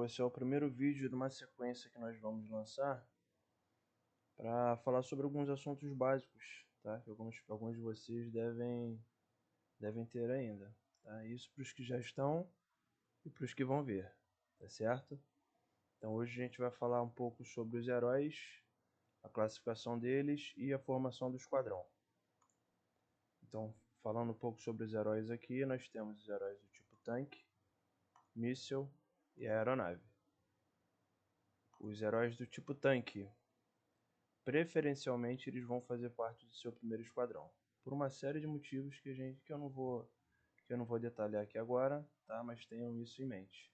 pessoal, esse é o primeiro vídeo de uma sequência que nós vamos lançar para falar sobre alguns assuntos básicos, tá? Que alguns de vocês devem ter ainda, tá? Isso para os que já estão e para os que vão ver, tá certo? Então hoje a gente vai falar um pouco sobre os heróis, a classificação deles e a formação do esquadrão. Então, falando um pouco sobre os heróis aqui, nós temos os heróis do tipo tanque, míssil e aeronave. Os heróis do tipo tanque, preferencialmente eles vão fazer parte do seu primeiro esquadrão, por uma série de motivos que eu não vou detalhar aqui agora, tá? Mas tenham isso em mente.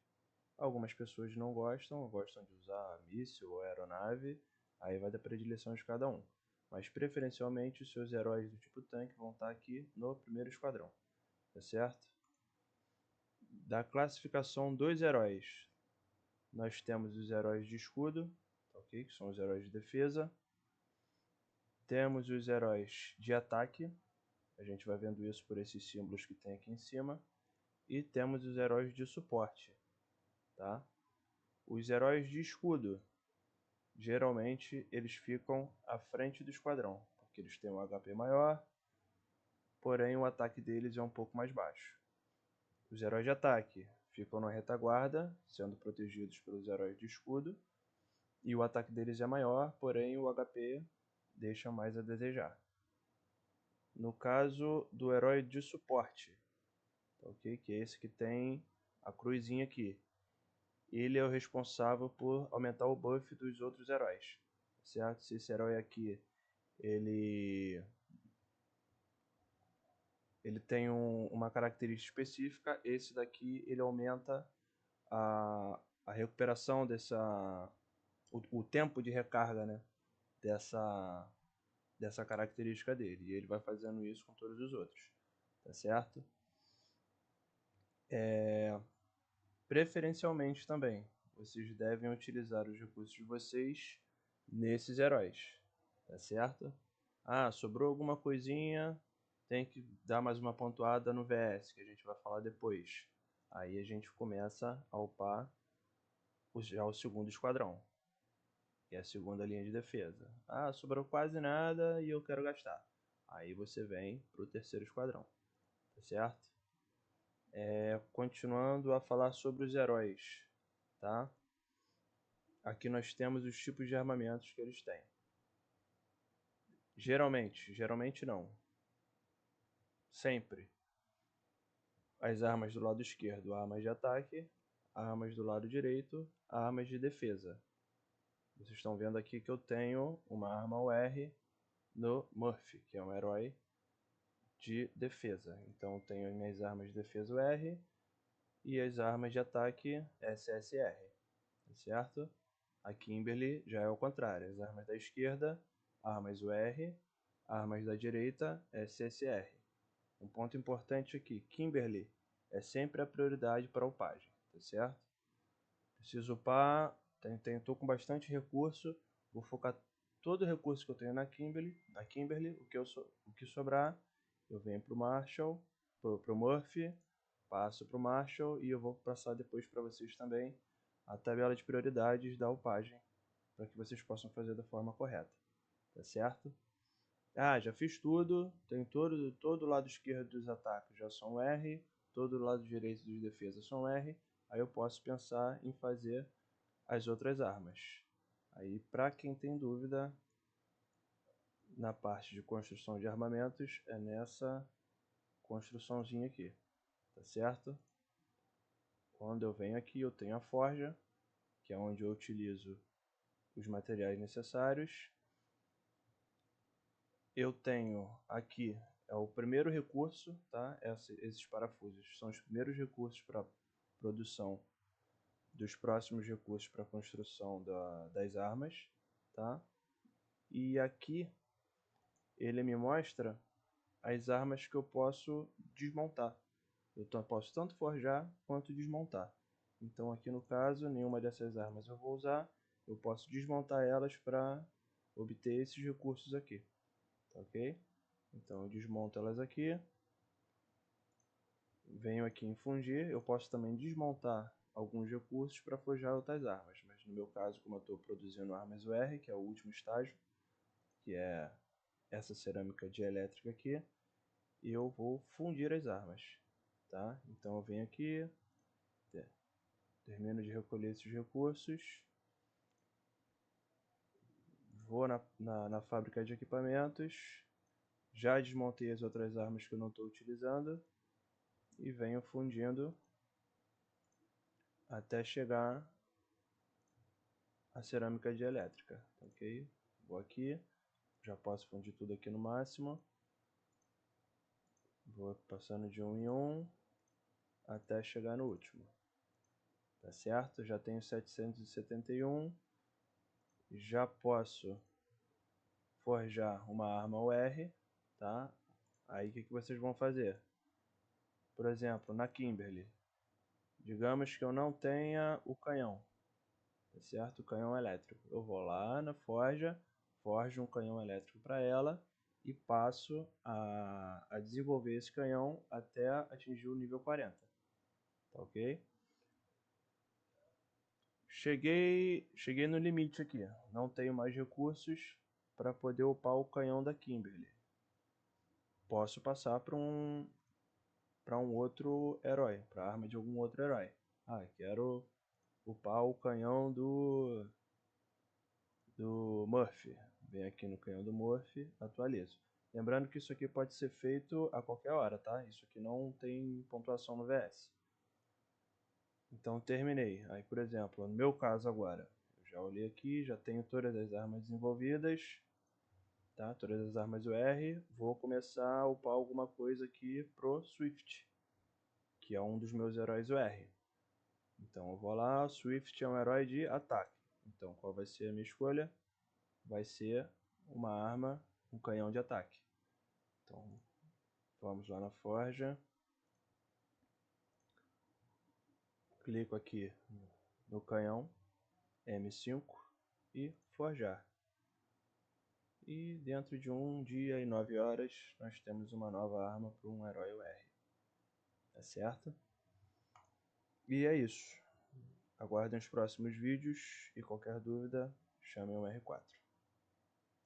Algumas pessoas não gostam de usar míssil ou aeronave, aí vai da predileção de cada um. Mas preferencialmente os seus heróis do tipo tanque vão estar aqui no primeiro esquadrão, tá certo? Da classificação dos heróis, nós temos os heróis de escudo, ok? Que são os heróis de defesa. Temos os heróis de ataque, a gente vai vendo isso por esses símbolos que tem aqui em cima. E temos os heróis de suporte, tá? Os heróis de escudo, geralmente eles ficam à frente do esquadrão, porque eles têm um HP maior, porém o ataque deles é um pouco mais baixo. Os heróis de ataque ficam na retaguarda, sendo protegidos pelos heróis de escudo, e o ataque deles é maior, porém o HP deixa mais a desejar. No caso do herói de suporte, ok? Que é esse que tem a cruzinha aqui. Ele é o responsável por aumentar o buff dos outros heróis, certo? Se esse herói aqui ele tem uma característica específica, esse daqui ele aumenta a recuperação o tempo de recarga, né? Dessa característica dele, e ele vai fazendo isso com todos os outros, tá certo? Preferencialmente também, vocês devem utilizar os recursos de vocês nesses heróis, tá certo? Ah, sobrou alguma coisinha, tem que dar mais uma pontuada no VS, que a gente vai falar depois. Aí a gente começa a upar já o segundo esquadrão, que é a segunda linha de defesa. Ah, sobrou quase nada e eu quero gastar. Aí você vem para o terceiro esquadrão, tá certo? Continuando a falar sobre os heróis, tá? Aqui nós temos os tipos de armamentos que eles têm. Geralmente não. Sempre. As armas do lado esquerdo, armas de ataque. Armas do lado direito, armas de defesa. Vocês estão vendo aqui que eu tenho uma arma UR no Murphy, que é um herói de defesa. Então eu tenho as minhas armas de defesa UR e as armas de ataque SSR, tá certo? A Kimberly já é o contrário, as armas da esquerda, armas UR, armas da direita, SSR. Um ponto importante aqui, Kimberly é sempre a prioridade para upagem, tá certo? Preciso upar, estou com bastante recurso, vou focar todo o recurso que eu tenho na Kimberly, o que sobrar, eu venho para o Marshall, para o Murphy, passo para o Marshall e eu vou passar depois para vocês também a tabela de prioridades da upagem, para que vocês possam fazer da forma correta, tá certo? Ah, já fiz tudo, tem todo o lado esquerdo dos ataques já são R, todo o lado direito dos defesas são R, aí eu posso pensar em fazer as outras armas. Aí, para quem tem dúvida, na parte de construção de armamentos, é nessa construçãozinha aqui, tá certo? Quando eu venho aqui, eu tenho a forja, que é onde eu utilizo os materiais necessários. Eu tenho aqui, é o primeiro recurso, tá? Esses parafusos são os primeiros recursos para produção dos próximos recursos para construção das armas, tá? E aqui ele me mostra as armas que eu posso desmontar. Eu posso tanto forjar quanto desmontar. Então aqui no caso, nenhuma dessas armas eu vou usar, eu posso desmontar elas para obter esses recursos aqui, tá ok? Então eu desmonto elas aqui, venho aqui em fundir, eu posso também desmontar alguns recursos para forjar outras armas. Mas no meu caso, como eu estou produzindo armas UR, que é o último estágio, que é essa cerâmica dielétrica aqui, eu vou fundir as armas, tá? Então eu venho aqui, termino de recolher esses recursos, vou na fábrica de equipamentos, já desmontei as outras armas que eu não estou utilizando e venho fundindo até chegar a cerâmica dielétrica, ok? Vou aqui, já posso fundir tudo aqui no máximo, vou passando de um em um até chegar no último, tá certo? Já tenho 771, já posso forjar uma arma UR, tá? Aí o que vocês vão fazer? Por exemplo, na Kimberly, digamos que eu não tenha o canhão, tá certo? O canhão elétrico. Eu vou lá na forja, forjo um canhão elétrico para ela e passo a desenvolver esse canhão até atingir o nível 40, tá ok? Cheguei no limite aqui, não tenho mais recursos para poder upar o canhão da Kimberly. Posso passar para um outro herói, para a arma de algum outro herói. Ah, quero upar o canhão do Murphy. Vem aqui no canhão do Murphy, atualizo. Lembrando que isso aqui pode ser feito a qualquer hora, tá? Isso aqui não tem pontuação no VS. Então terminei. Aí, por exemplo, no meu caso agora, eu já olhei aqui, já tenho todas as armas desenvolvidas, tá? Todas as armas UR. Vou começar a upar alguma coisa aqui pro Swift, que é um dos meus heróis UR. Então eu vou lá, Swift é um herói de ataque. Então qual vai ser a minha escolha? Vai ser uma arma, um canhão de ataque. Então vamos lá na forja. Clico aqui no canhão M5 e forjar. E dentro de 1 dia e 9 horas nós temos uma nova arma para um herói UR. Tá certo? E é isso. Aguardem os próximos vídeos e qualquer dúvida, chamem o R4.